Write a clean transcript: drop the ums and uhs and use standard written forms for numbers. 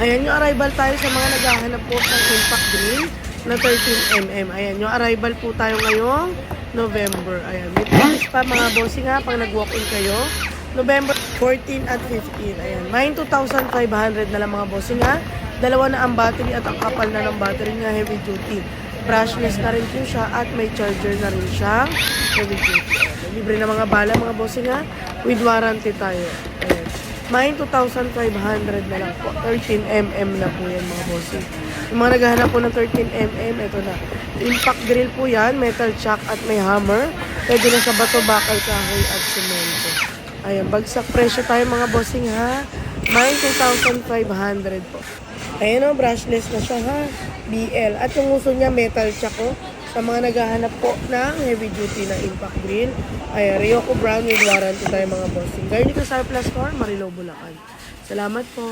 Ayan yung arrival tayo sa mga naghahanap po ng impact drill na 13mm. Ayan yung arrival po tayo ngayong November. Ayan, may price pa mga bossing ha, pag nag-walk-in kayo. November 14 at 15. Ayan, mine 2,500 na lang mga bossing ha. Dalawa na ang battery at ang kapal na ng battery niya, heavy duty. Brushless na rin po siya at may charger na rin siyang heavy duty. Libre na mga bala mga bossing ha. With warranty tayo. Ayan. Mine 2,500 na lang po. 13mm na po yan mga bossing. Yung mga naghahanap po ng 13mm, ito na. Impact drill po yan, metal chuck at may hammer. Pwede na sa bato, bakal, kahoy at semento. Ayan, bagsak presyo tayo mga bossing ha. Mine 2,500 po. Ayan o, brushless na siya ha. BL. At yung uso niya, metal chuck o. Sa mga naghahanap po ng heavy duty na impact drill, ay Ryoko Brown with warranty tayo mga bossing. Gayun dito sa Plus Store, Marilao, Bulacan. Salamat po.